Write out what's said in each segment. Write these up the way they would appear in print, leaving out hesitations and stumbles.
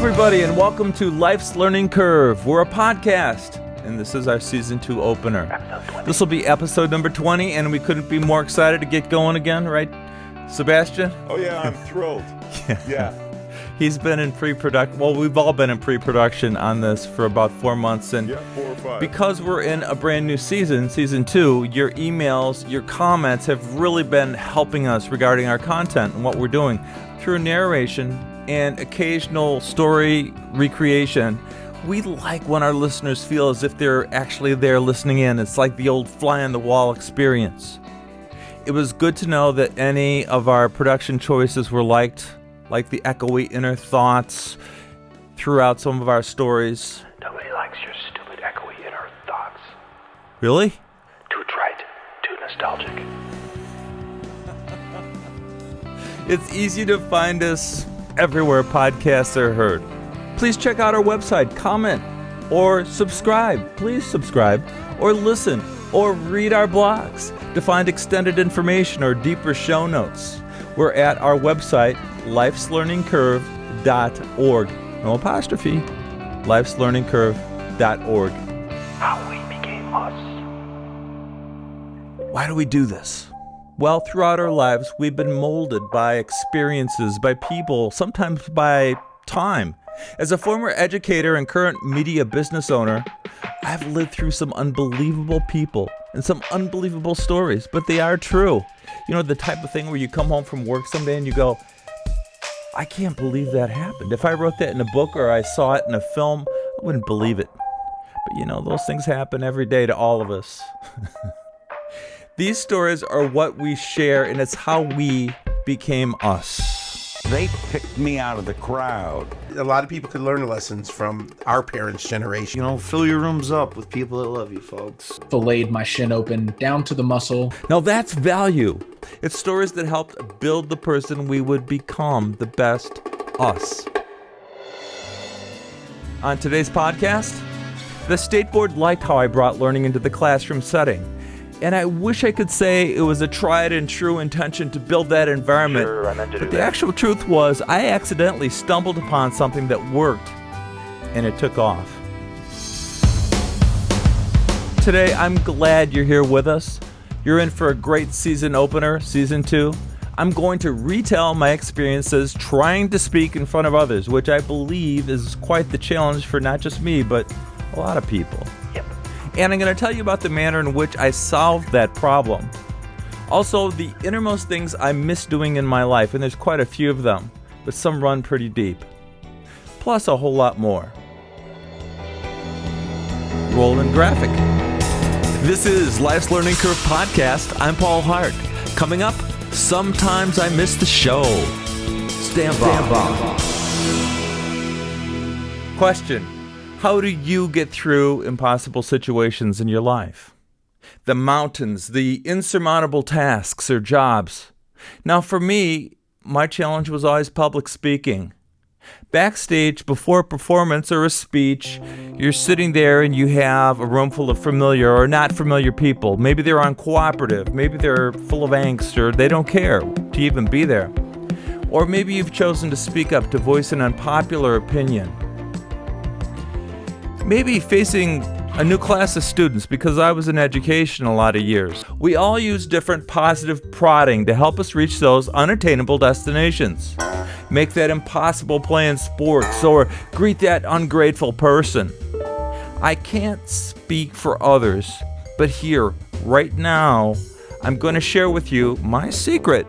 everybody, and welcome to Life's Learning Curve. We're a podcast, and this is our Season 2 opener. This will be episode number 20, and we couldn't be more excited to get going again, right, Sebastian? Oh, yeah, I'm thrilled. Yeah. He's been in pre-production. Well, we've all been in pre-production on this for about 4 months. And 4 or 5. Because we're in a brand new season, Season 2, your emails, your comments have really been helping us regarding our content and what we're doing. Through narration and occasional story recreation, we like when our listeners feel as if they're actually there listening in. It's like the old fly-on-the-wall experience. It was good to know that any of our production choices were liked, like the echoey inner thoughts throughout some of our stories. Nobody likes your stupid echoey inner thoughts. Really? Too trite, too nostalgic. It's easy to find us everywhere podcasts are heard. Please check out our website, comment, or subscribe. Please subscribe, or listen, or read our blogs to find extended information or deeper show notes. We're at our website, lifeslearningcurve.org. No apostrophe. lifeslearningcurve.org. How we became us. Why do we do this? Well, throughout our lives, we've been molded by experiences, by people, sometimes by time. As a former educator and current media business owner, I've lived through some unbelievable people and some unbelievable stories, but they are true. You know, the type of thing where you come home from work someday and you go, I can't believe that happened. If I wrote that in a book or I saw it in a film, I wouldn't believe it. But you know, those things happen every day to all of us. These stories are what we share, and it's how we became us. They picked me out of the crowd. A lot of people could learn lessons from our parents' generation. You know, fill your rooms up with people that love you, folks. Filleted my shin open down to the muscle. Now that's value. It's stories that helped build the person we would become, the best us. On today's podcast, the State Board liked how I brought learning into the classroom setting. And I wish I could say it was a tried and true intention to build that environment. Sure, I meant to do but the that. actual truth was I accidentally stumbled upon something that worked, and it took off. Today, I'm glad you're here with us. You're in for a great season opener, Season 2. I'm going to retell my experiences trying to speak in front of others, which I believe is quite the challenge for not just me, but a lot of people. Yep. And I'm going to tell you about the manner in which I solved that problem. Also, the innermost things I miss doing in my life, and there's quite a few of them, but some run pretty deep. Plus a whole lot more. Rolling graphic. This is Life's Learning Curve Podcast. I'm Paul Hart. Coming up, sometimes I miss the show. Stand by. Question. How do you get through impossible situations in your life? The mountains, the insurmountable tasks or jobs. Now for me, my challenge was always public speaking. Backstage, before a performance or a speech, you're sitting there and you have a room full of familiar or not familiar people. Maybe they're uncooperative, maybe they're full of angst, or they don't care to even be there. Or maybe you've chosen to speak up to voice an unpopular opinion. Maybe facing a new class of students, because I was in education a lot of years. We all use different positive prodding to help us reach those unattainable destinations. Make that impossible play in sports, or greet that ungrateful person. I can't speak for others, but here, right now, I'm going to share with you my secret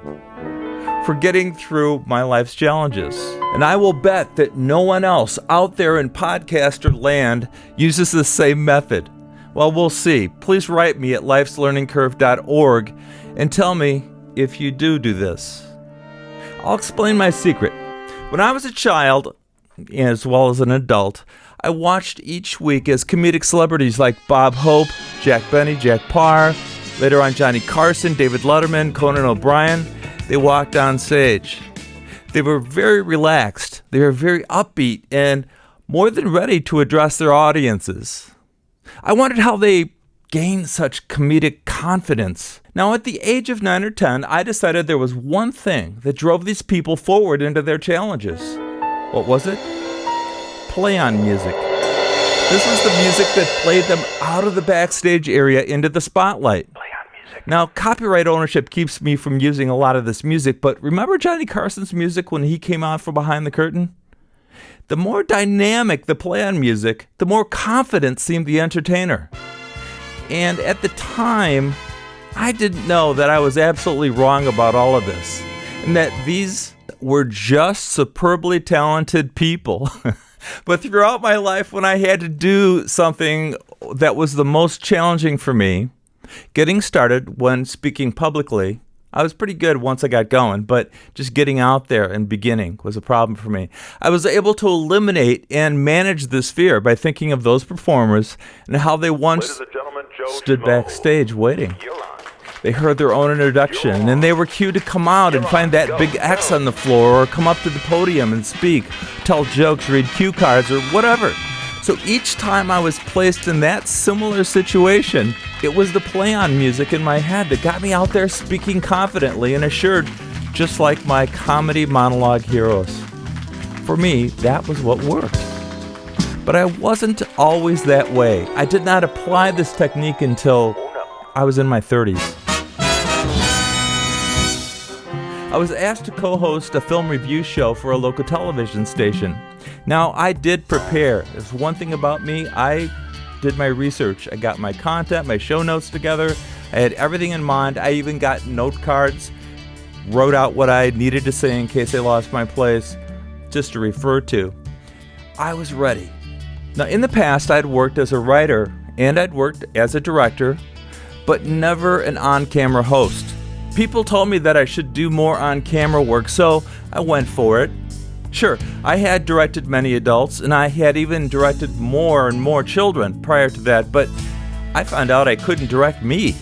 for getting through my life's challenges. And I will bet that no one else out there in podcaster land uses the same method. Well, we'll see. Please write me at lifeslearningcurve.org and tell me if you do this. I'll explain my secret. When I was a child, as well as an adult, I watched each week as comedic celebrities like Bob Hope, Jack Benny, Jack Parr, later on Johnny Carson, David Letterman, Conan O'Brien, they walked on stage. They were very relaxed. They were very upbeat and more than ready to address their audiences. I wondered how they gained such comedic confidence. Now, at the age of 9 or 10, I decided there was one thing that drove these people forward into their challenges. What was it? play on music. This was the music that played them out of the backstage area into the spotlight. Play on music. Now, copyright ownership keeps me from using a lot of this music, but remember Johnny Carson's music when he came out from behind the curtain? The more dynamic the play on music, the more confident seemed the entertainer. And at the time, I didn't know that I was absolutely wrong about all of this, and that these were just superbly talented people. But throughout my life, when I had to do something that was the most challenging for me, getting started when speaking publicly, I was pretty good once I got going, but just getting out there and beginning was a problem for me. I was able to eliminate and manage this fear by thinking of those performers and how they once Ladies and gentlemen, Joe stood Schmo. backstage waiting. You're on. They heard their own introduction, and they were cued to come out and find that big X on the floor or come up to the podium and speak, tell jokes, read cue cards, or whatever. So each time I was placed in that similar situation, it was the play-on music in my head that got me out there speaking confidently and assured, just like my comedy monologue heroes. For me, that was what worked. But I wasn't always that way. I did not apply this technique until I was in my 30s. I was asked to co-host a film review show for a local television station. Now, I did prepare. There's one thing about me, I did my research. I got my content, my show notes together. I had everything in mind. I even got note cards, wrote out what I needed to say in case I lost my place, just to refer to. I was ready. Now, in the past, I'd worked as a writer and I'd worked as a director, but never an on-camera host. People told me that I should do more on-camera work, so I went for it. Sure, I had directed many adults, and I had even directed more and more children prior to that, but I found out I couldn't direct me.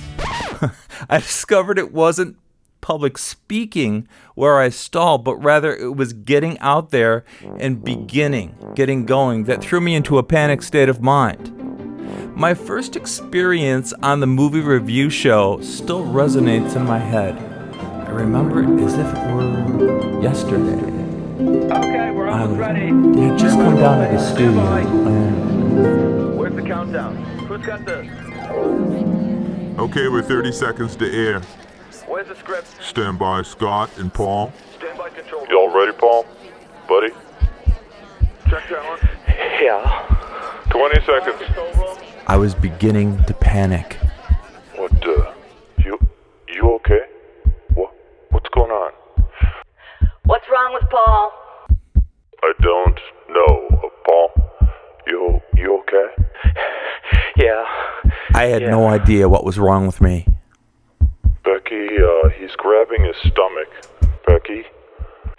I discovered it wasn't public speaking where I stalled, but rather it was getting out there and getting going, that threw me into a panic state of mind. My first experience on the movie review show still resonates in my head. I remember it as if it were yesterday. Okay, we're almost ready. I had just come down to the studio. Where's the countdown? Who's got this? Okay, we're 30 seconds to air. Where's the script? Stand by, Scott and Paul. Stand by control. Y'all ready, Paul? Buddy? Check talent. Yeah. 20 seconds. Control room. I was beginning to panic. What, you okay? What's going on? What's wrong with Paul? I don't know, Paul. You okay? Yeah. I had no idea what was wrong with me. Becky, he's grabbing his stomach. Becky?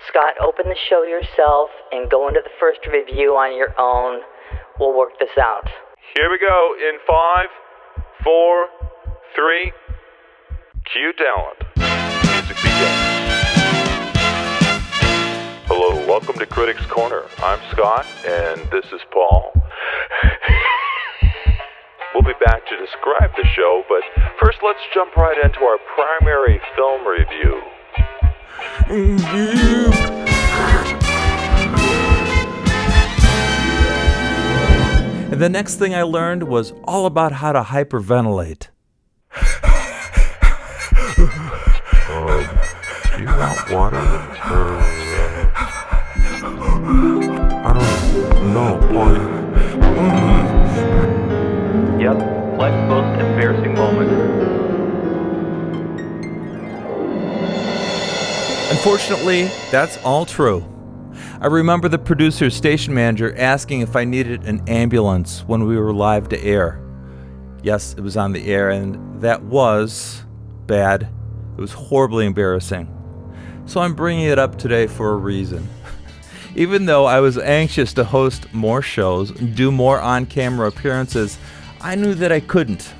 Scott, open the show yourself and go into the first review on your own. We'll work this out. Here we go in 5, 4, 3. Cue talent. Music begins. Hello, welcome to Critics Corner. I'm Scott, and this is Paul. We'll be back to describe the show, but first let's jump right into our primary film review. And the next thing I learned was all about how to hyperventilate. Do you want water? I don't know, Paul. Yep, life's most embarrassing moment. Unfortunately, that's all true. I remember the producer's station manager asking if I needed an ambulance when we were live to air. Yes, it was on the air, and that was bad. It was horribly embarrassing. So I'm bringing it up today for a reason. Even though I was anxious to host more shows and do more on-camera appearances, I knew that I couldn't.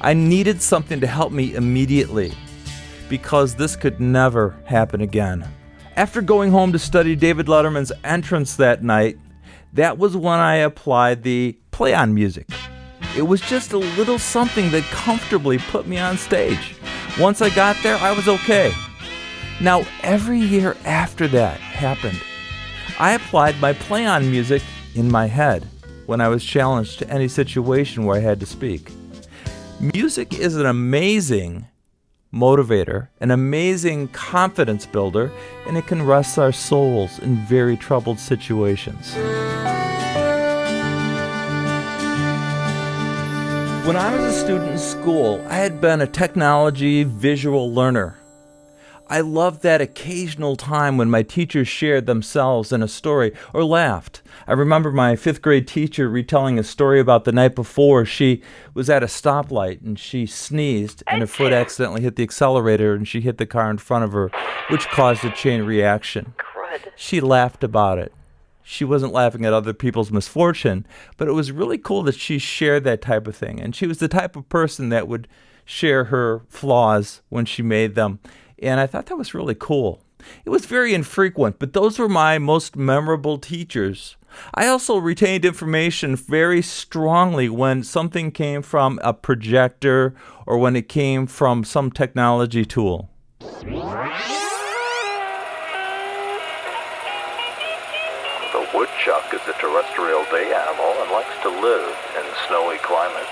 I needed something to help me immediately, because this could never happen again. After going home to study David Letterman's entrance that night, that was when I applied the play-on music. It was just a little something that comfortably put me on stage. Once I got there, I was okay. Now, every year after that happened, I applied my play-on music in my head when I was challenged to any situation where I had to speak. Music is an amazing motivator, an amazing confidence builder, and it can rest our souls in very troubled situations. When I was a student in school, I had been a technology visual learner. I loved that occasional time when my teachers shared themselves in a story or laughed. I remember my 5th grade teacher retelling a story about the night before. She was at a stoplight and she sneezed and her foot accidentally hit the accelerator and she hit the car in front of her, which caused a chain reaction. She laughed about it. She wasn't laughing at other people's misfortune, but it was really cool that she shared that type of thing. And she was the type of person that would share her flaws when she made them. And I thought that was really cool. It was very infrequent, but those were my most memorable teachers. I also retained information very strongly when something came from a projector or when it came from some technology tool. The woodchuck is a terrestrial day animal and likes to live in snowy climates.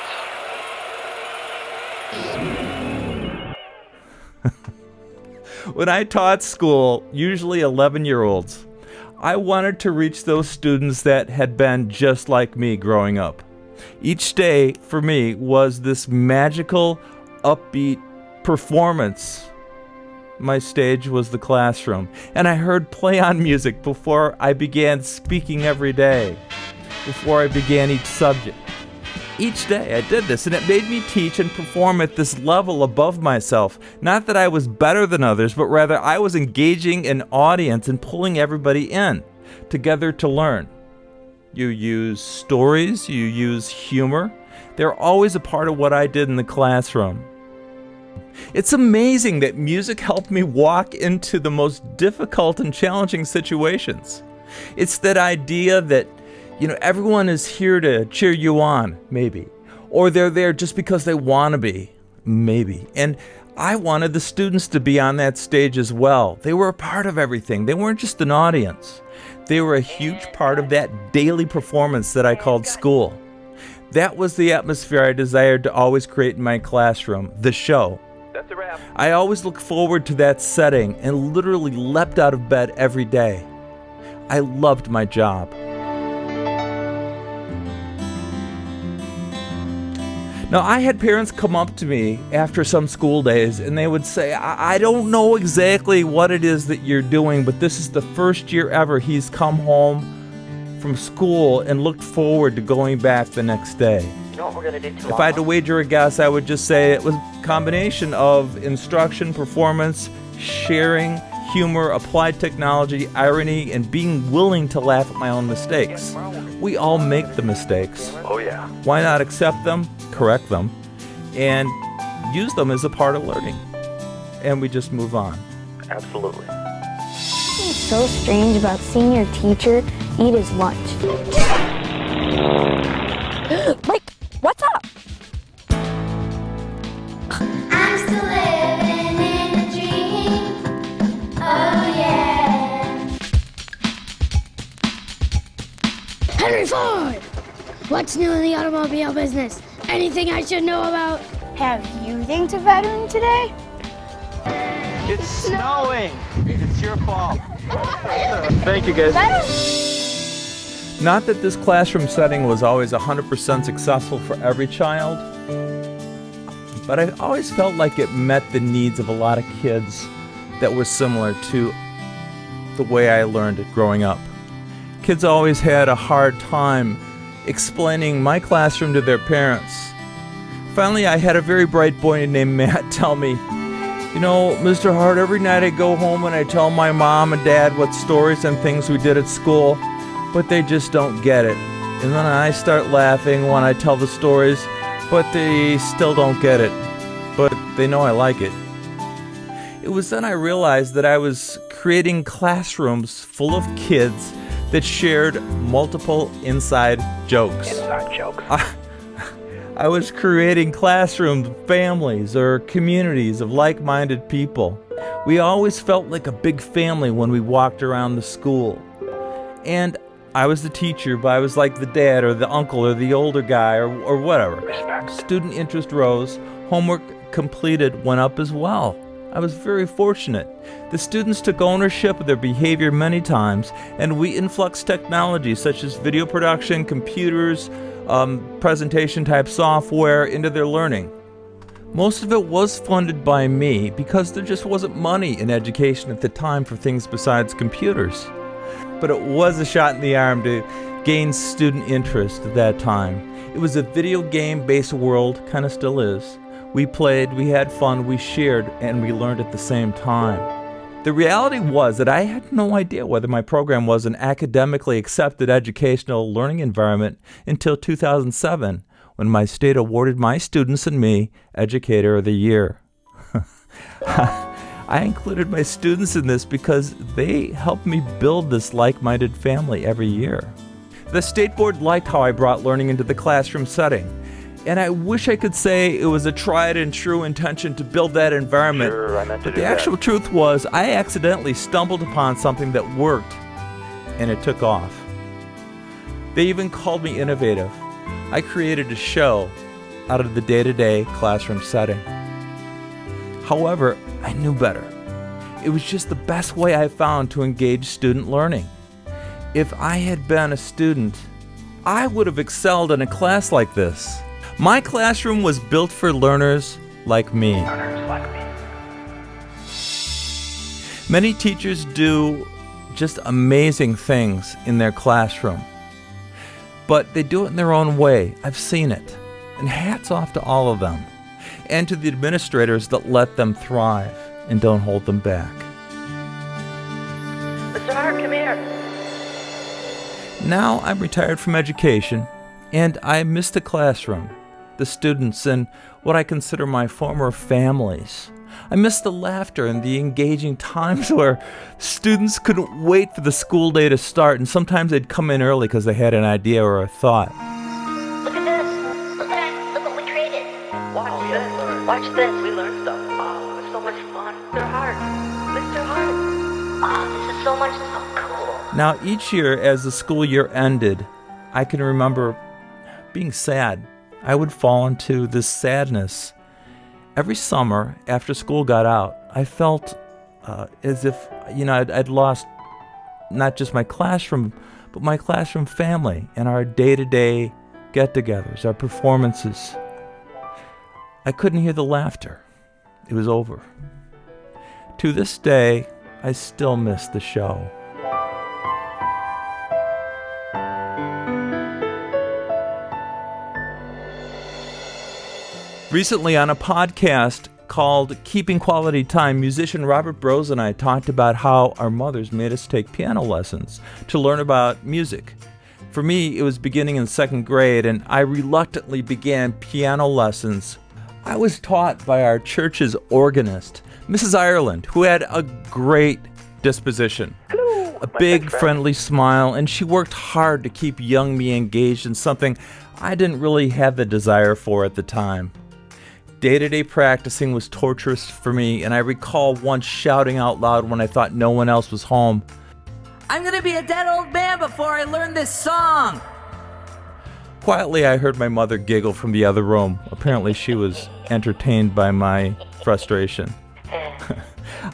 When I taught school, usually 11-year-olds, I wanted to reach those students that had been just like me growing up. Each day, for me, was this magical, upbeat performance. My stage was the classroom, and I heard play-on music before I began speaking every day, before I began each subject. Each day I did this, and it made me teach and perform at this level above myself. Not that I was better than others, but rather I was engaging an audience and pulling everybody in, together to learn. You use stories, you use humor. They're always a part of what I did in the classroom. It's amazing that music helped me walk into the most difficult and challenging situations. It's that idea that everyone is here to cheer you on, maybe. Or they're there just because they want to be, maybe. And I wanted the students to be on that stage as well. They were a part of everything. They weren't just an audience. They were a huge part of that daily performance that I called school. That was the atmosphere I desired to always create in my classroom, the show. That's a wrap. I always looked forward to that setting and literally leapt out of bed every day. I loved my job. Now, I had parents come up to me after some school days and they would say, I don't know exactly what it is that you're doing, but this is the first year ever he's come home from school and looked forward to going back the next day. You know what we're going to do tomorrow? If I had to wager a guess, I would just say it was a combination of instruction, performance, sharing, humor, applied technology, irony, and being willing to laugh at my own mistakes. We all make the mistakes. Oh, yeah. Why not accept them, correct them, and use them as a part of learning? And we just move on. Absolutely. Something so strange about seeing your teacher eat his lunch. Mike, what's up? I'm still living in a dream. Oh yeah. Henry Ford! What's new in the automobile business? Anything I should know about? Have you thanked a veteran today? It's snowing. It's your fault. Thank you, guys. Not that this classroom setting was always 100% successful for every child, but I always felt like it met the needs of a lot of kids that were similar to the way I learned it growing up. Kids always had a hard time explaining my classroom to their parents. Finally, I had a very bright boy named Matt tell me, Mr. Hart, every night I go home and I tell my mom and dad what stories and things we did at school, but they just don't get it. And then I start laughing when I tell the stories, but they still don't get it. But they know I like it. It was then I realized that I was creating classrooms full of kids that shared multiple inside jokes. Inside jokes. I was creating classrooms, families, or communities of like-minded people. We always felt like a big family when we walked around the school. And I was the teacher, but I was like the dad or the uncle or the older guy or whatever. Respect. Student interest rose, homework completed went up as well. I was very fortunate. The students took ownership of their behavior many times, and we influxed technology such as video production, computers, presentation type software into their learning. Most of it was funded by me because there just wasn't money in education at the time for things besides computers. But it was a shot in the arm to gain student interest at that time. It was a video game based world, kind of still is. We played, we had fun, we shared, and we learned at the same time. The reality was that I had no idea whether my program was an academically accepted educational learning environment until 2007, when my state awarded my students and me Educator of the Year. I included my students in this because they helped me build this like-minded family every year. The state board liked how I brought learning into the classroom setting, and I wish I could say it was a tried and true intention to build that environment, Sure, I meant to but do the that. actual truth was I accidentally stumbled upon something that worked, and it took off. They even called me innovative. I created a show out of the day-to-day classroom setting. However, I knew better. It was just the best way I found to engage student learning. If I had been a student, I would have excelled in a class like this. My classroom was built for learners like me. Many teachers do just amazing things in their classroom, but they do it in their own way. I've seen it. And hats off to all of them, and to the administrators that let them thrive and don't hold them back. Mr. Hart, come here. Now I'm retired from education, and I miss the classroom, the students, and what I consider my former families. I miss the laughter and the engaging times where students couldn't wait for the school day to start, and sometimes they'd come in early because they had an idea or a thought. Look at this. Look at that. Look what we created. Watch this. Watch this. We learned stuff. Oh, it's so much fun. Mr. Hart. Mr. Hart. Oh, this is so cool. Now, each year as the school year ended, I can remember being sad. I would fall into this sadness. Every summer, after school got out, I felt as if, I'd lost not just my classroom, but my classroom family and our day-to-day get-togethers, our performances. I couldn't hear the laughter. It was over. To this day, I still miss the show. Recently on a podcast called Keeping Quality Time, musician Robert Brose and I talked about how our mothers made us take piano lessons to learn about music. For me, it was beginning in second grade, and I reluctantly began piano lessons. I was taught by our church's organist, Mrs. Ireland, who had a great disposition, a big, friendly smile, and she worked hard to keep young me engaged in something I didn't really have the desire for at the time. Day-to-day practicing was torturous for me, and I recall once shouting out loud when I thought no one else was home, I'm gonna be a dead old man before I learn this song. Quietly, I heard my mother giggle from the other room. Apparently, she was entertained by my frustration.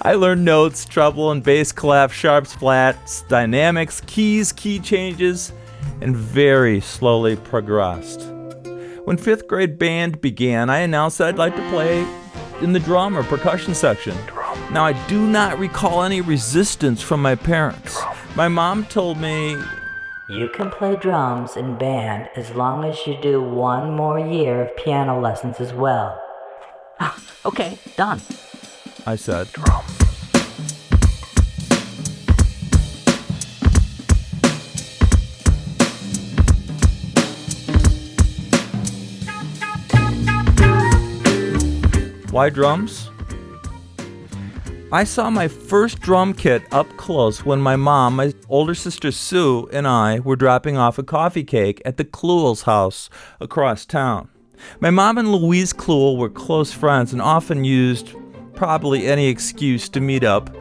I learned notes, treble and bass clef, sharps, flats, dynamics, keys, key changes, and very slowly progressed. When 5th grade band began, I announced that I'd like to play in the drum or percussion section. Now, I do not recall any resistance from my parents. My mom told me, You can play drums in band as long as you do one more year of piano lessons as well. Okay, done. I said. Why drums? I saw my first drum kit up close when my mom, my older sister Sue, and I were dropping off a coffee cake at the Kluel's house across town. My mom and Louise Kluel were close friends and often used probably any excuse to meet up.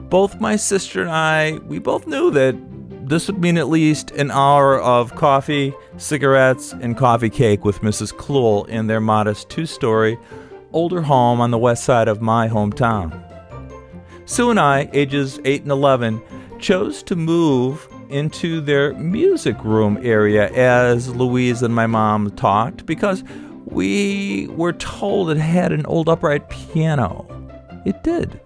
Both my sister and I, we both knew that this would mean at least an hour of coffee, cigarettes, and coffee cake with Mrs. Kluhl in their modest two-story, older home on the west side of my hometown. Sue and I, ages 8 and 11, chose to move into their music room area as Louise and my mom talked because we were told it had an old upright piano. It did.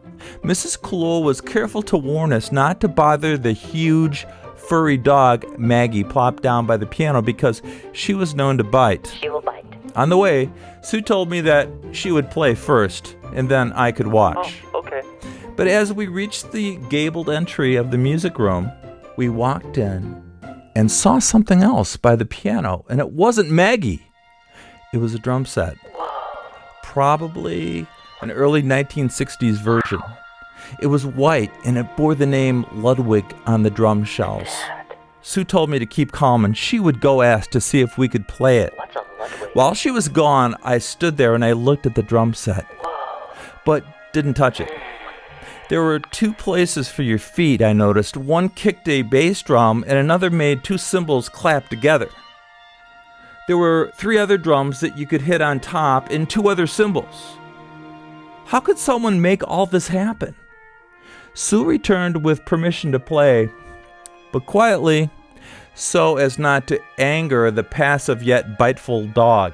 Mrs. Kluhl was careful to warn us not to bother the huge, furry dog Maggie plopped down by the piano because she was known to bite. She will bite. On the way, Sue told me that she would play first, and then I could watch. Oh, okay. But as we reached the gabled entry of the music room, we walked in and saw something else by the piano, and it wasn't Maggie. It was a drum set. Probably an early 1960s version. It was white, and it bore the name Ludwig on the drum shells. Sue told me to keep calm, and she would go ask to see if we could play it. What's a Ludwig? While she was gone, I stood there and I looked at the drum set, but didn't touch it. There were 2 places for your feet, I noticed. One kicked a bass drum, and another made 2 cymbals clap together. There were 3 other drums that you could hit on top and 2 other cymbals. How could someone make all this happen? Sue returned with permission to play, but quietly, so as not to anger the passive yet biteful dog.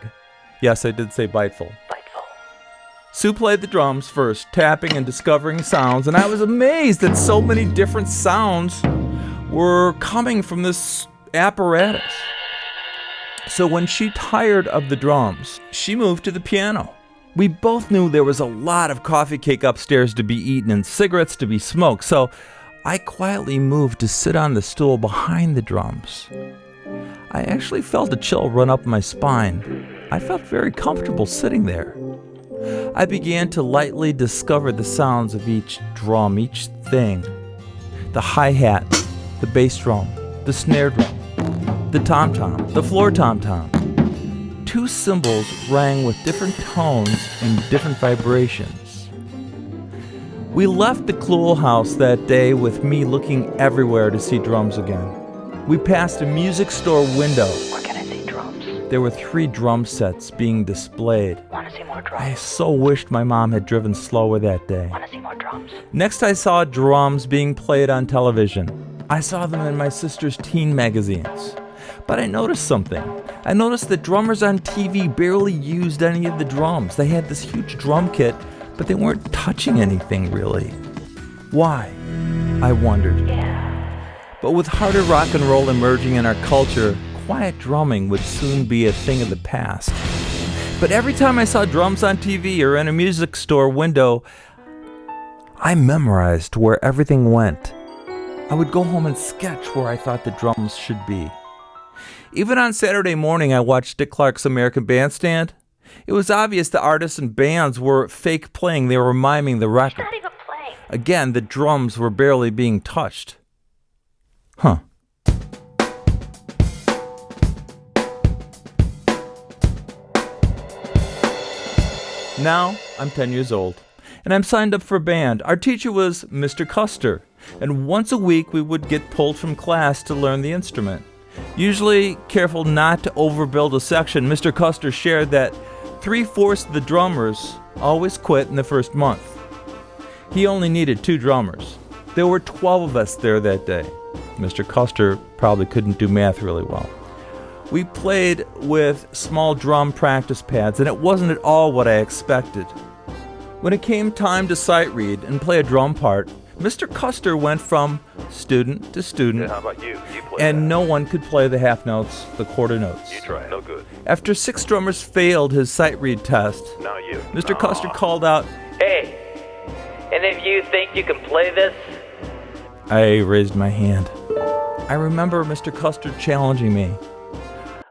Yes, I did say biteful. Sue played the drums first, tapping and discovering sounds, and I was amazed that so many different sounds were coming from this apparatus. So when she tired of the drums, she moved to the piano. We both knew there was a lot of coffee cake upstairs to be eaten and cigarettes to be smoked, so I quietly moved to sit on the stool behind the drums. I actually felt a chill run up my spine. I felt very comfortable sitting there. I began to lightly discover the sounds of each drum, each thing. The hi-hat, the bass drum, the snare drum, the tom-tom, the floor tom-tom. 2 cymbals rang with different tones and different vibrations. We left the Kluhl house that day with me looking everywhere to see drums again. We passed a music store window. Where can I see drums? There were 3 drum sets being displayed. Want to see more drums? I so wished my mom had driven slower that day. Want to see more drums? Next, I saw drums being played on television. I saw them in my sister's teen magazines. But I noticed something. I noticed that drummers on TV barely used any of the drums. They had this huge drum kit, but they weren't touching anything really. Why? I wondered. But with harder rock and roll emerging in our culture, quiet drumming would soon be a thing of the past. But every time I saw drums on TV or in a music store window, I memorized where everything went. I would go home and sketch where I thought the drums should be. Even on Saturday morning, I watched Dick Clark's American Bandstand. It was obvious the artists and bands were fake playing. They were miming the record. Not even playing. Again, the drums were barely being touched. Huh. Now, I'm 10 years old, and I'm signed up for a band. Our teacher was Mr. Custer, and once a week we would get pulled from class to learn the instrument. Usually careful not to overbuild a section, Mr. Custer shared that 3/4 of the drummers always quit in the first month. He only needed 2 drummers. There were 12 of us there that day. Mr. Custer probably couldn't do math really well. We played with small drum practice pads, and it wasn't at all what I expected. When it came time to sight read and play a drum part, Mr. Custer went from student to student, How about you? You play and that. no one could play the half notes, the quarter notes. You try. No good. After 6 drummers failed his sight read test, Now you. Mr. Custer called out, Hey, any of you think you can play this? I raised my hand. I remember Mr. Custer challenging me.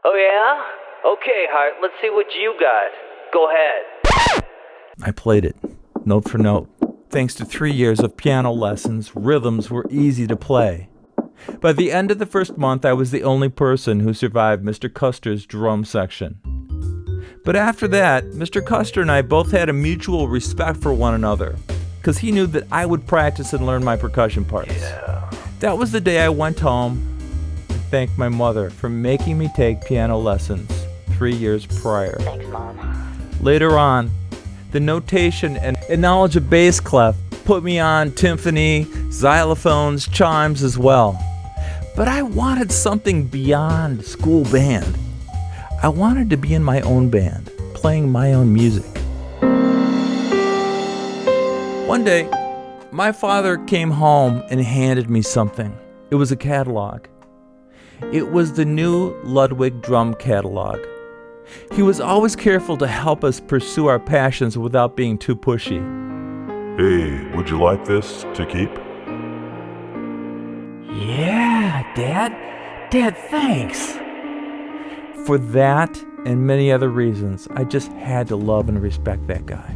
Oh yeah? Okay, Hart, let's see what you got. Go ahead. I played it, note for note. Thanks to 3 years of piano lessons, rhythms were easy to play. By the end of the first month, I was the only person who survived Mr. Custer's drum section. But after that, Mr. Custer and I both had a mutual respect for one another, because he knew that I would practice and learn my percussion parts. That was the day I went home and thanked my mother for making me take piano lessons 3 years prior. Thanks, Mom. Later on, the notation and knowledge of bass clef put me on timpani, xylophones, chimes as well. But I wanted something beyond school band. I wanted to be in my own band, playing my own music. One day, my father came home and handed me something. It was a catalog. It was the new Ludwig drum catalog. He was always careful to help us pursue our passions without being too pushy. Hey, would you like this to keep? Yeah, Dad. Dad, thanks. For that and many other reasons, I just had to love and respect that guy.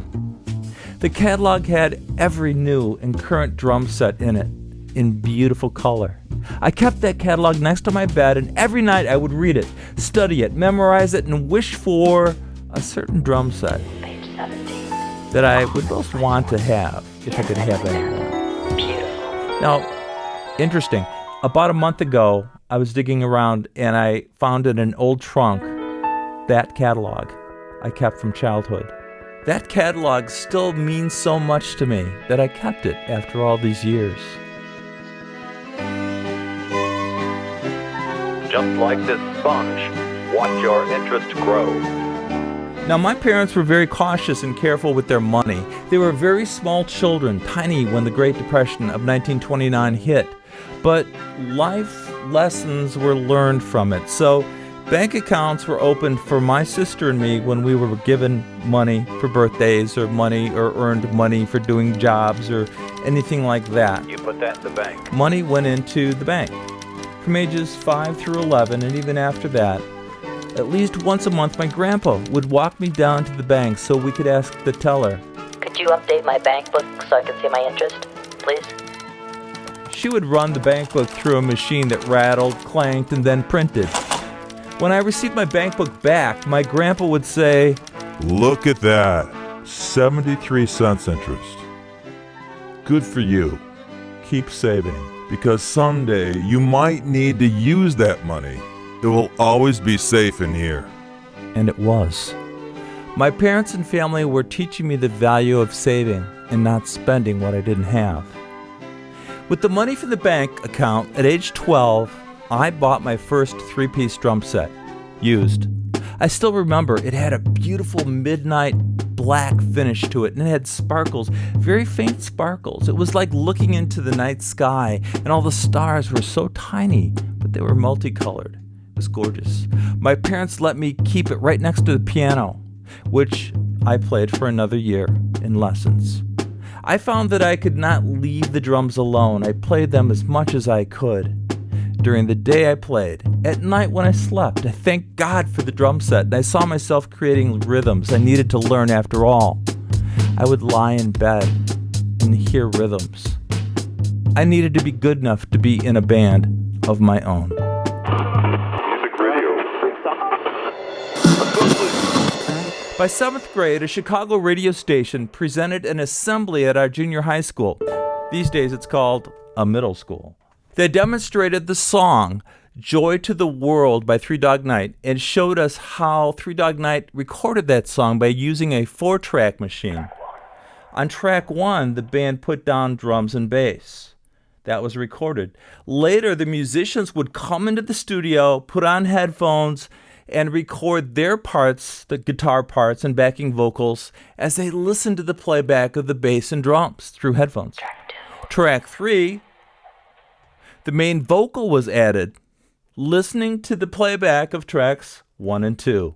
The catalog had every new and current drum set in it, in beautiful color. I kept that catalog next to my bed, and every night I would read it, study it, memorize it, and wish for a certain drum set Page 17. that I would most want to have if I could have anyone. Beautiful. Now, interesting. About a month ago, I was digging around and I found in an old trunk that catalog I kept from childhood. That catalog still means so much to me that I kept it after all these years. Just like this sponge, watch your interest grow. Now, my parents were very cautious and careful with their money. They were very small children, tiny when the Great Depression of 1929 hit. But life lessons were learned from it. So bank accounts were opened for my sister and me when we were given money for birthdays or earned money for doing jobs or anything like that. You put that in the bank. Money went into the bank. From ages 5 through 11, and even after that, at least once a month my grandpa would walk me down to the bank so we could ask the teller. Could you update my bank book so I can see my interest, please? She would run the bank book through a machine that rattled, clanked, and then printed. When I received my bank book back, my grandpa would say, Look at that. 73 cents interest. Good for you. Keep saving, because someday you might need to use that money. It will always be safe in here. And it was. My parents and family were teaching me the value of saving and not spending what I didn't have. With the money from the bank account at age 12, I bought my first 3-piece drum set, used. I still remember it had a beautiful midnight black finish to it, and it had sparkles, very faint sparkles. It was like looking into the night sky, and all the stars were so tiny, but they were multicolored. It was gorgeous. My parents let me keep it right next to the piano, which I played for another year in lessons. I found that I could not leave the drums alone. I played them as much as I could. During the day I played. At night when I slept, I thanked God for the drum set, and I saw myself creating rhythms I needed to learn after all. I would lie in bed and hear rhythms. I needed to be good enough to be in a band of my own. Music radio. By 7th grade, a Chicago radio station presented an assembly at our junior high school. These days it's called a middle school. They demonstrated the song Joy to the World by Three Dog Night and showed us how Three Dog Night recorded that song by using a 4-track machine. On track 1, the band put down drums and bass. That was recorded. Later, the musicians would come into the studio, put on headphones, and record their parts, the guitar parts and backing vocals, as they listened to the playback of the bass and drums through headphones. Track 3, the main vocal was added, listening to the playback of tracks 1 and 2.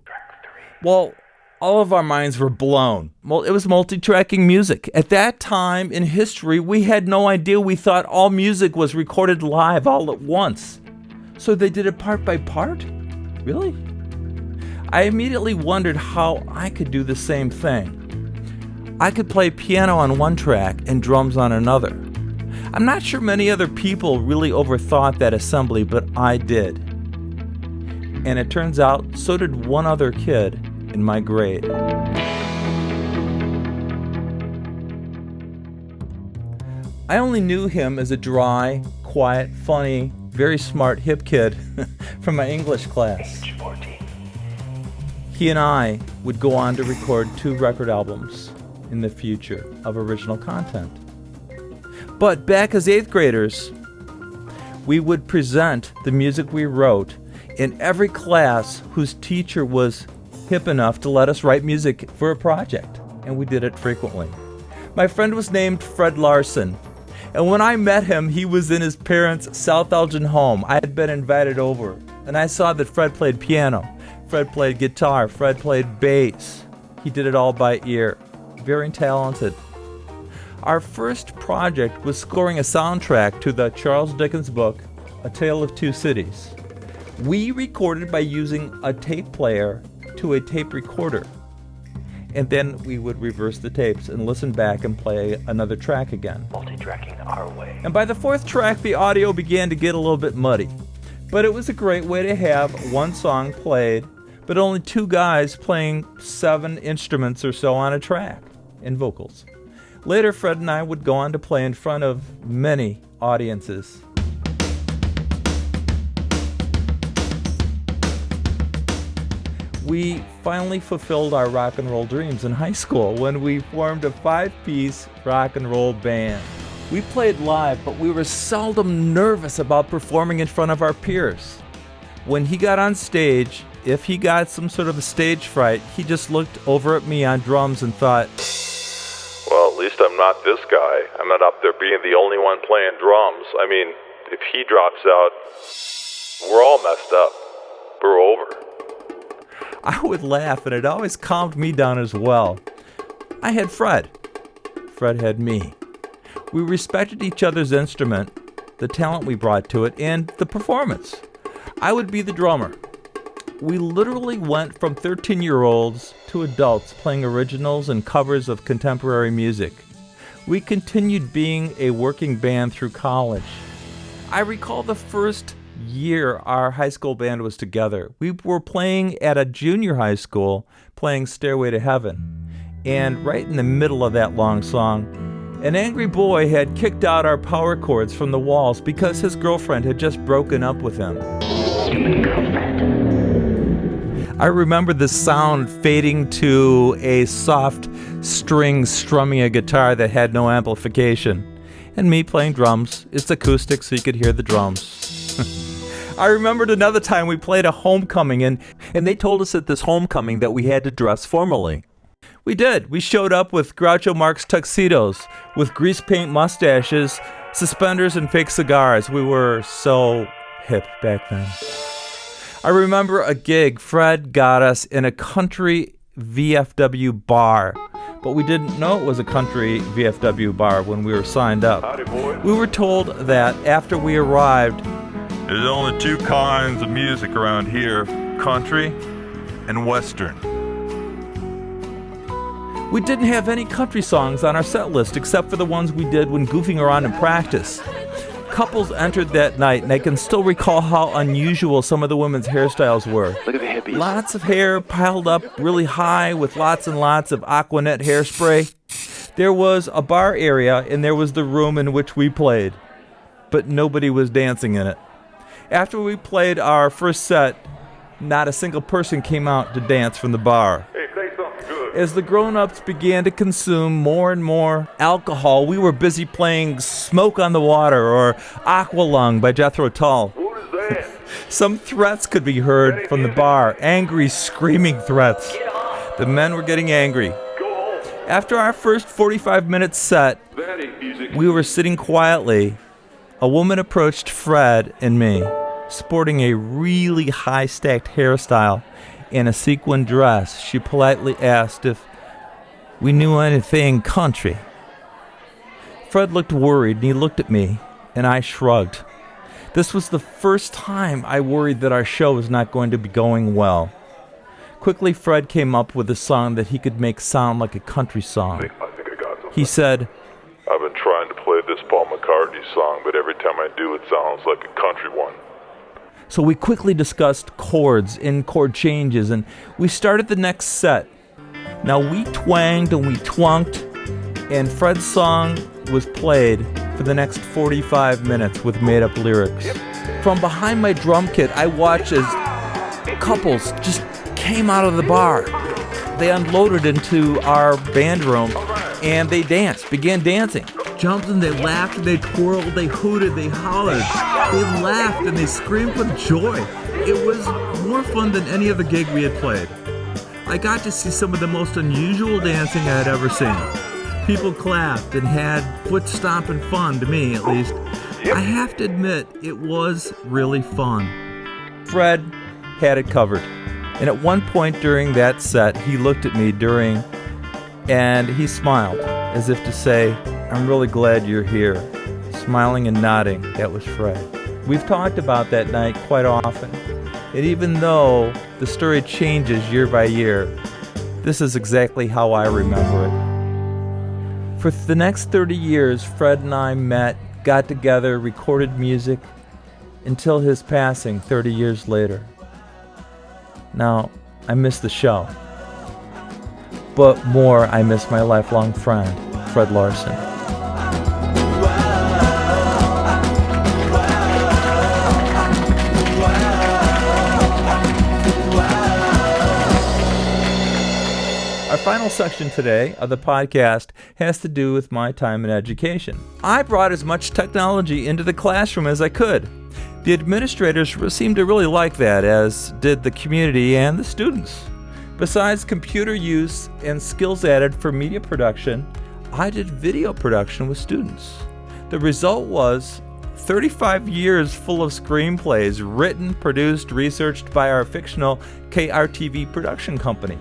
Well, all of our minds were blown. Well, it was multi-tracking music. At that time in history, we had no idea. We thought all music was recorded live all at once. So they did it part by part? Really? I immediately wondered how I could do the same thing. I could play piano on one track and drums on another. I'm not sure many other people really overthought that assembly, but I did. And it turns out, so did one other kid in my grade. I only knew him as a dry, quiet, funny, very smart, hip kid from my English class. Age 14. He and I would go on to record 2 record albums in the future of original content. But back as 8th graders, we would present the music we wrote in every class whose teacher was hip enough to let us write music for a project, and we did it frequently. My friend was named Fred Larson, and when I met him, he was in his parents' South Elgin home. I had been invited over, and I saw that Fred played piano, Fred played guitar, Fred played bass. He did it all by ear. Very talented. Our first project was scoring a soundtrack to the Charles Dickens book, A Tale of Two Cities. We recorded by using a tape player to a tape recorder. And then we would reverse the tapes and listen back and play another track again. Multi-tracking our way. And by the 4th track, the audio began to get a little bit muddy. But it was a great way to have one song played, but only 2 guys playing 7 instruments or so on a track, and vocals. Later, Fred and I would go on to play in front of many audiences. We finally fulfilled our rock and roll dreams in high school when we formed a 5-piece rock and roll band. We played live, but we were seldom nervous about performing in front of our peers. When he got on stage, if he got some sort of a stage fright, he just looked over at me on drums and thought, Well, at least I'm not this guy. I'm not up there being the only one playing drums. I mean, if he drops out, we're all messed up. We're over. I would laugh, and it always calmed me down as well. I had Fred. Fred had me. We respected each other's instrument, the talent we brought to it, and the performance. I would be the drummer. We literally went from 13-year-olds to adults playing originals and covers of contemporary music. We continued being a working band through college. I recall the first year our high school band was together. We were playing at a junior high school, playing Stairway to Heaven. And right in the middle of that long song, an angry boy had kicked out our power chords from the walls because his girlfriend had just broken up with him. I remember the sound fading to a soft string strumming a guitar that had no amplification. And me playing drums. It's acoustic, so you could hear the drums. I remembered another time we played a homecoming, and they told us at this homecoming that we had to dress formally. We did. We showed up with Groucho Marx tuxedos, with grease paint mustaches, suspenders, and fake cigars. We were so hip back then. I remember a gig Fred got us in a country VFW bar, but we didn't know it was a country VFW bar when we were signed up. Howdy, boys. We were told that after we arrived, There's only 2 kinds of music around here, country and western. we didn't have any country songs on our set list except for the ones we did when goofing around in practice. Couples entered that night, and I can still recall how unusual some of the women's hairstyles were. Look at the hippies. Lots of hair piled up really high with lots and lots of Aquanet hairspray. There was a bar area, and there was the room in which we played, but nobody was dancing in it. After we played our first set, not a single person came out to dance from the bar. Hey, say something good. As the grown-ups began to consume more and more alcohol, we were busy playing Smoke on the Water or Aqualung by Jethro Tull. What is that? Some threats could be heard from the bar, angry, screaming threats. The men were getting angry. After our first 45-minute set, we were sitting quietly. A woman approached Fred and me, sporting a really high-stacked hairstyle and a sequin dress. She politely asked if we knew anything country. Fred looked worried, and he looked at me, and I shrugged. This was the first time I worried that our show was not going to be going well. Quickly, Fred came up with a song that he could make sound like a country song. I think I got something. He said, I've been trying to play this Paul McCartney song, but every time I do, it sounds like a country one. So we quickly discussed chords and chord changes, and we started the next set. Now we twanged and we twonked, and Fred's song was played, for the next 45 minutes with made-up lyrics. From behind my drum kit, I watched as couples just came out of the bar. They unloaded into our band room, and they began dancing. Jumped and they laughed, and they twirled, they hooted, they hollered. They laughed and they screamed with joy. It was more fun than any other gig we had played. I got to see some of the most unusual dancing I had ever seen. People clapped and had foot-stomping fun, to me at least. I have to admit, it was really fun. Fred had it covered. And at one point during that set, he looked at me and he smiled, as if to say, "I'm really glad you're here." Smiling and nodding, that was Fred. We've talked about that night quite often. And even though the story changes year by year, this is exactly how I remember it. For the next 30 years, Fred and I met, got together, recorded music, until his passing 30 years later. Now, I miss the show. But more, I miss my lifelong friend, Fred Larson. Our final section today of the podcast has to do with my time in education. I brought as much technology into the classroom as I could. The administrators seemed to really like that, as did the community and the students. Besides computer use and skills added for media production, I did video production with students. The result was 35 years full of screenplays written, produced, researched by our fictional KRTV production company.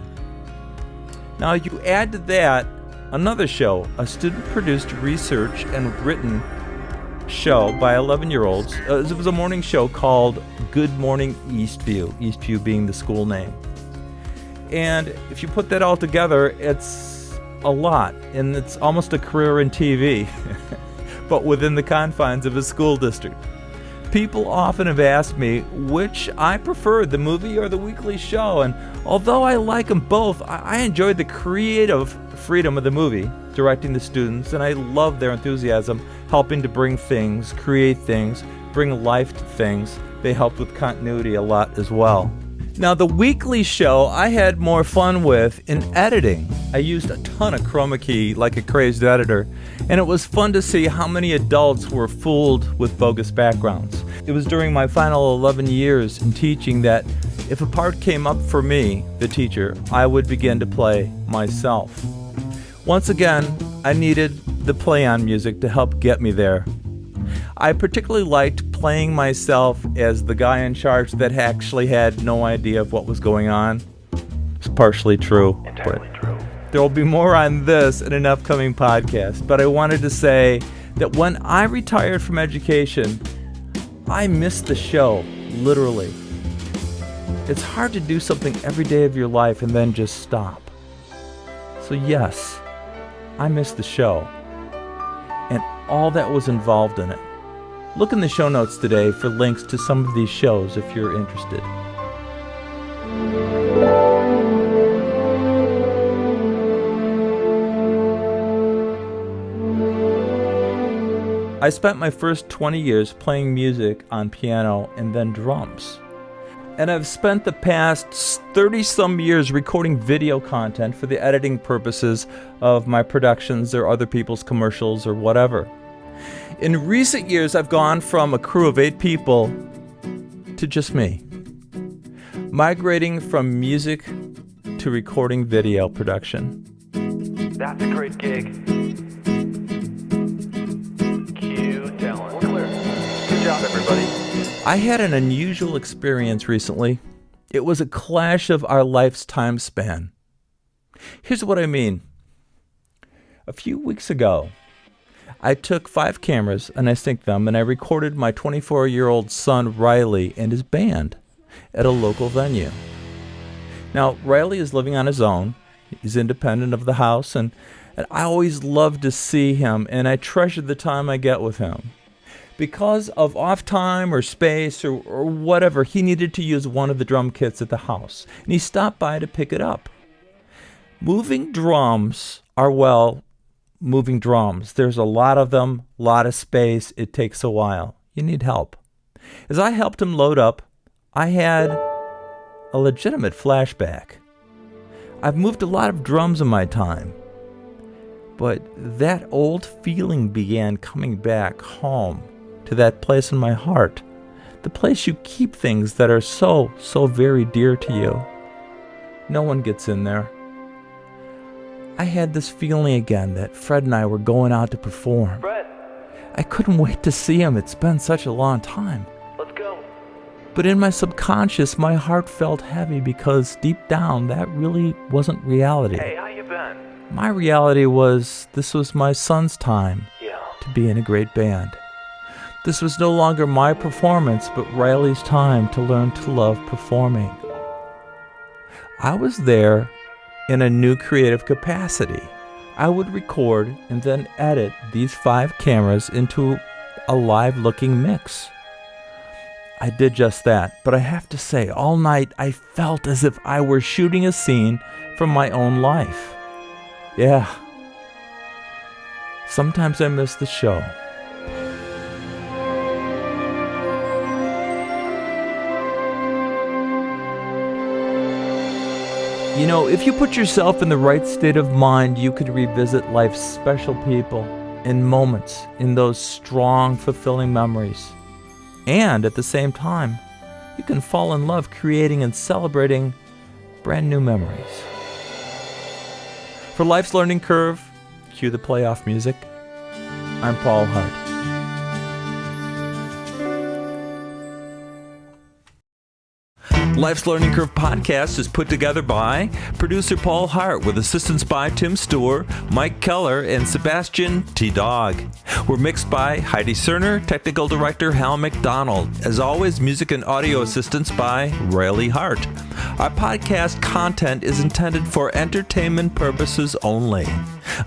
Now you add to that another show, a student-produced research and written show by 11-year-olds. It was a morning show called Good Morning Eastview, Eastview being the school name. And if you put that all together, it's a lot, and it's almost a career in TV, but within the confines of a school district. People often have asked me which I preferred, the movie or the weekly show, and although I like them both, I enjoyed the creative freedom of the movie, directing the students, and I love their enthusiasm, helping to bring things, create things, bring life to things. They helped with continuity a lot as well. Now, the weekly show I had more fun with in editing. I used a ton of chroma key like a crazed editor, and it was fun to see how many adults were fooled with bogus backgrounds. It was during my final 11 years in teaching that if a part came up for me, the teacher, I would begin to play myself. Once again, I needed the play-on music to help get me there. I particularly liked playing myself as the guy in charge that actually had no idea of what was going on. It's partially true. Entirely true. There will be more on this in an upcoming podcast, but I wanted to say that when I retired from education, I missed the show, literally. It's hard to do something every day of your life and then just stop. So yes, I missed the show and all that was involved in it. Look in the show notes today for links to some of these shows if you're interested. I spent my first 20 years playing music on piano and then drums. And I've spent the past 30-some years recording video content for the editing purposes of my productions or other people's commercials or whatever. In recent years, I've gone from a crew of 8 people to just me, migrating from music to recording video production. That's a great gig. Cue Dylan. We're clear. Good job, everybody. I had an unusual experience recently. It was a clash of our life's time span. Here's what I mean. A few weeks ago, I took 5 cameras and I synced them and I recorded my 24-year-old son Riley and his band at a local venue. Now, Riley is living on his own. He's independent of the house and I always love to see him and I treasure the time I get with him. Because of off time or space or whatever, he needed to use one of the drum kits at the house and he stopped by to pick it up. Moving drums are, well, moving drums. There's a lot of them, a lot of space. It takes a while. You need help. As I helped him load up, I had a legitimate flashback. I've moved a lot of drums in my time, but that old feeling began coming back home to that place in my heart, the place you keep things that are so very dear to you. No one gets in there. I had this feeling again that Fred and I were going out to perform. Fred, I couldn't wait to see him. It's been such a long time. let's go. But in my subconscious, my heart felt heavy because deep down, that really wasn't reality. Hey, how you been? My reality was this was my son's time Yeah. to be in a great band. This was no longer my performance, but Riley's time to learn to love performing. I was there in a new creative capacity. I would record and then edit these 5 cameras into a live-looking mix. I did just that, but I have to say, all night I felt as if I were shooting a scene from my own life. Yeah. Sometimes I miss the show. You know, if you put yourself in the right state of mind, you could revisit life's special people and moments in those strong, fulfilling memories. And at the same time, you can fall in love creating and celebrating brand new memories. For Life's Learning Curve, cue the playoff music. I'm Paul Hart. Life's Learning Curve podcast is put together by producer Paul Hart with assistance by Tim Stewart, Mike Keller, and Sebastian T. Dog. We're mixed by Heidi Cerner, technical director Hal McDonald. As always, music and audio assistance by Riley Hart. Our podcast content is intended for entertainment purposes only.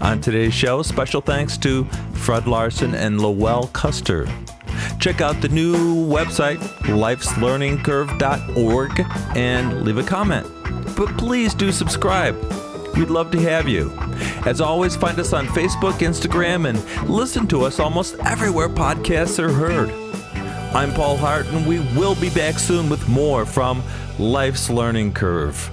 On today's show, special thanks to Fred Larson and Lowell Custer. Check out the new website, lifeslearningcurve.org, and leave a comment. But please do subscribe. We'd love to have you. As always, find us on Facebook, Instagram, and listen to us almost everywhere podcasts are heard. I'm Paul Hart, and we will be back soon with more from Life's Learning Curve.